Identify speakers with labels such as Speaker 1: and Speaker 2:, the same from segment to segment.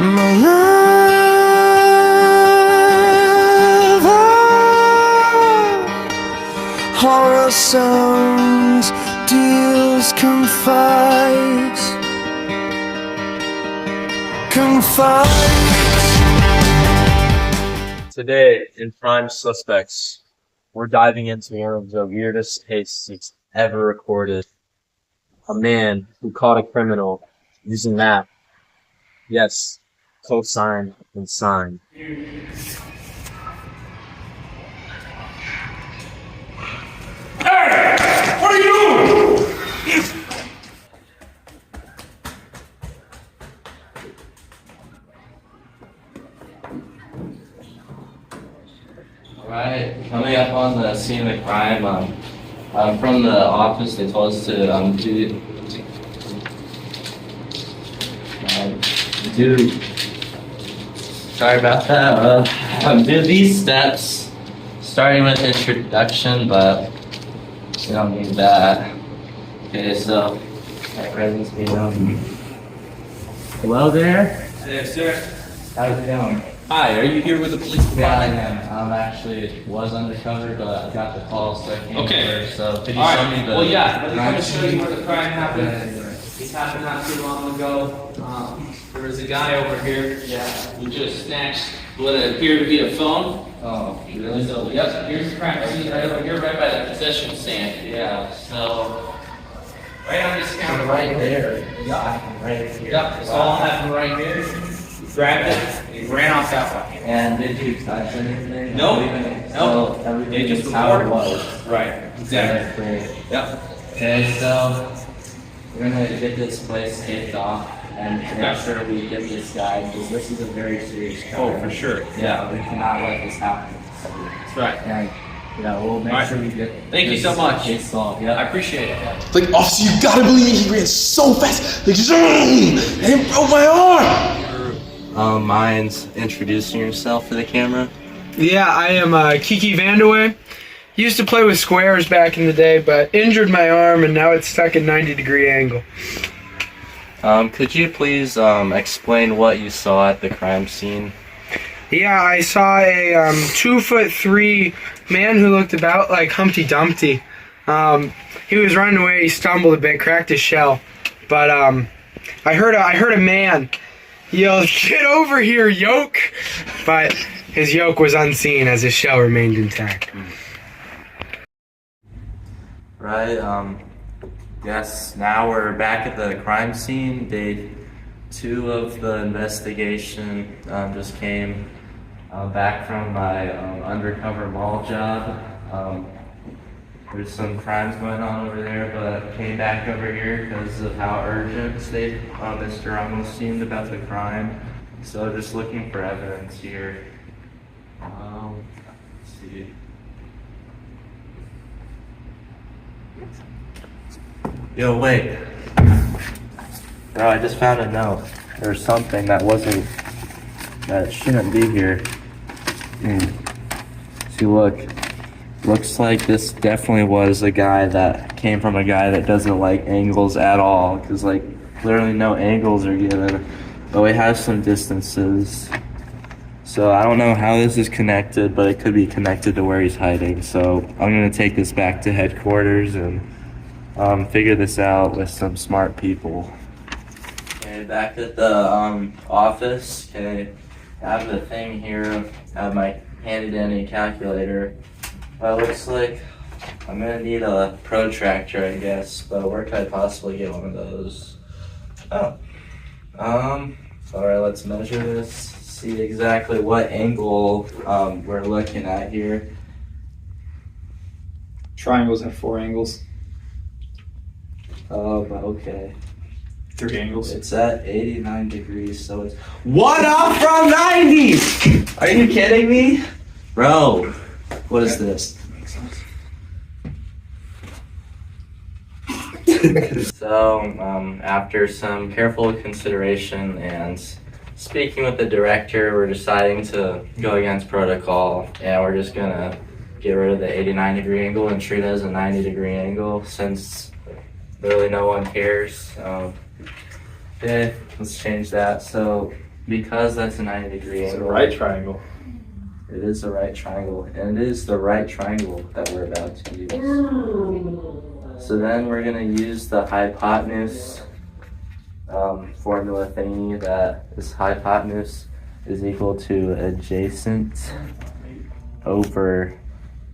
Speaker 1: My love, horror songs, deals, confides.
Speaker 2: Today in Prime Suspects, we're diving into one of the weirdest cases ever recorded. A man who caught a criminal using math. Yes, cosine and sine.
Speaker 3: Hey! What are you doing?
Speaker 4: Alright, coming up on the scene of the crime, from the office they told us to sorry about that, do these steps, starting with introduction, but we don't need that. Okay, so, my presence be known. Hello there?
Speaker 3: Yes, sir.
Speaker 4: How's it going?
Speaker 3: Hi, are you here with the police
Speaker 4: Yeah, I
Speaker 3: department?
Speaker 4: am. Actually was undercover, but I got the call, so I came
Speaker 3: Okay.
Speaker 4: over. So could you
Speaker 3: All
Speaker 4: show
Speaker 3: right.
Speaker 4: me the?
Speaker 3: Well, yeah. Let me
Speaker 4: crime
Speaker 3: come show you
Speaker 4: scene?
Speaker 3: where the crime happened. This happened not too long ago. There was a guy over here who just snatched what appeared to be a phone.
Speaker 4: Oh, really?
Speaker 3: So, yep, here's the crime scene right over here, right by the possession stand.
Speaker 4: Yeah. So
Speaker 3: Right on this counter.
Speaker 4: right there. Yeah. Right here.
Speaker 3: Yep, this all happened right here. He grabbed it, and he ran off that way.
Speaker 4: And did you touch anything?
Speaker 3: Nope.
Speaker 4: So
Speaker 3: Nope.
Speaker 4: everything
Speaker 3: They just
Speaker 4: is how it
Speaker 3: reported.
Speaker 4: was.
Speaker 3: Right, exactly.
Speaker 4: That's great.
Speaker 3: Yep.
Speaker 4: Okay, so we're gonna get this place taped off and make sure we get this guy because this is a very serious crime.
Speaker 3: Oh, for sure.
Speaker 4: Yeah, we cannot let this happen.
Speaker 3: That's right.
Speaker 4: And we'll make
Speaker 3: All right.
Speaker 4: sure we get.
Speaker 3: Thank you
Speaker 4: this
Speaker 3: so much.
Speaker 4: case solved.
Speaker 3: I
Speaker 4: Yeah.
Speaker 3: appreciate it.
Speaker 1: Like, officer, you gotta believe me, he ran so fast. Like, zoom, and it broke my arm.
Speaker 4: Mine's introducing yourself to the camera.
Speaker 5: Yeah, I am Kiki Vandewey. Used to play with squares back in the day, but injured my arm and now it's stuck at 90-degree angle.
Speaker 4: Could you please explain what you saw at the crime scene?
Speaker 5: Yeah, I saw a 2'3" man who looked about like Humpty Dumpty. He was running away, he stumbled a bit, cracked his shell. But I heard a man yell, "Get over here, yoke!" But his yoke was unseen as his shell remained intact.
Speaker 4: Right, yes, now we're back at the crime scene. Day 2 of the investigation. Just came back from my undercover mall job. There's some crimes going on over there, but came back over here because of how urgent Mr. Ramos seemed about the crime. So just looking for evidence here. Let's see. Yo, wait. Bro, I just found a note. There's something that shouldn't be here. See, look. Looks like this definitely was a guy that came from a guy that doesn't like angles at all. Because, like, literally no angles are given. But we have some distances. So I don't know how this is connected, but it could be connected to where he's hiding. So I'm going to take this back to headquarters and figure this out with some smart people. Okay, back at the office. Okay, I have the thing here. I have my handy dandy calculator. But it looks like I'm gonna need a protractor, I guess. But where could I possibly get one of those? Oh, alright, let's measure this. See exactly what angle we're looking at here.
Speaker 6: Triangles have 4 angles.
Speaker 4: Oh, but okay.
Speaker 6: 3 angles.
Speaker 4: It's at 89 degrees, so it's 1 up from 90! Are you kidding me? Bro, what is this? So, after some careful consideration and speaking with the director, we're deciding to go against protocol, and we're just gonna get rid of the 89-degree angle and treat it as a 90-degree angle since really no one cares. Okay, let's change that. So because that's a 90-degree
Speaker 6: It's a
Speaker 4: angle.
Speaker 6: right triangle.
Speaker 4: It is the right triangle, and it is the right triangle that we're about to use. So then we're gonna use the hypotenuse formula thingy, that this hypotenuse is equal to adjacent over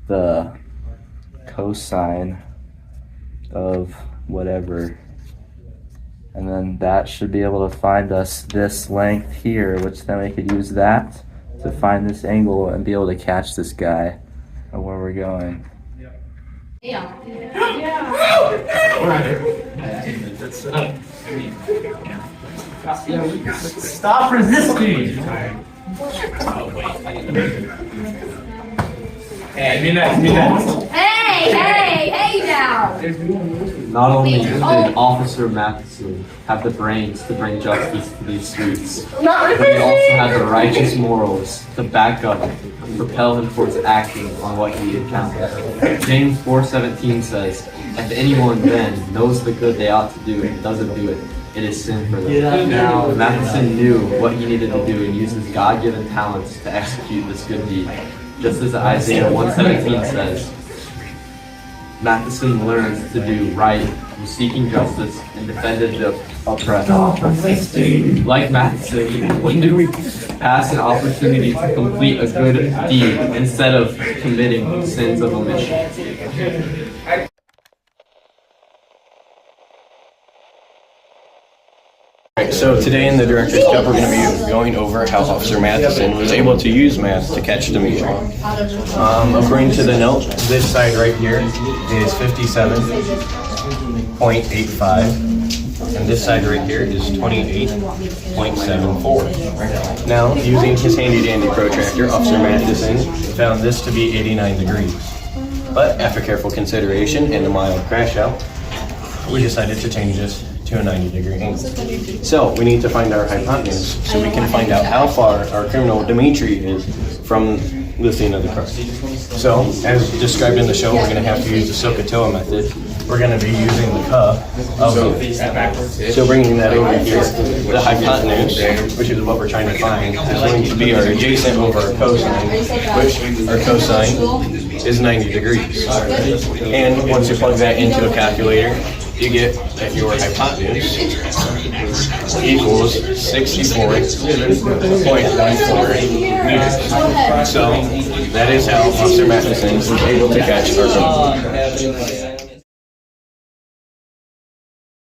Speaker 4: the cosine of whatever. And then that should be able to find us this length here, which then we could use that to find this angle and be able to catch this guy and where we're going.
Speaker 2: Stop resisting!
Speaker 6: Hey, me next.
Speaker 7: Hey now!
Speaker 2: Not only did Officer Mathison have the brains to bring justice to these streets, but he also had the righteous morals to back up and propel him towards acting on what he encountered. James 4:17 says, "If anyone then knows the good they ought to do and doesn't do it, it is sin for them." Now, Mathison knew what he needed to do and used his God-given talents to execute this good deed. Just as Isaiah 1:17 says, Mathison learned to do right, was seeking justice, and defended the oppressed. Like Mathison, when do we pass an opportunity to complete a good deed instead of committing sins of omission?
Speaker 8: Alright, so today in the Director's Cup, we're going to be going over how Officer Mathison was able to use math to catch Dimitri. According to the note, this side right here is 57.85, and this side right here is 28.74. Now, using his handy-dandy protractor, Officer Mathison found this to be 89 degrees. But after careful consideration and a mild crash out, we decided to change this to a 90-degree angle. So we need to find our hypotenuse so we can find out how far our criminal Dimitri is from the scene of the crime. So as described in the show, we're going to have to use the Sokotoa method. We're going to be using the cup of so bringing that over here, the hypotenuse, which is what we're trying to find, is going to be our adjacent over our cosine, which our cosine is 90 degrees. And once you plug that into a calculator, you get that your hypotenuse equals 64.14 meters. So that is how Officer Mathison was able to catch our criminal.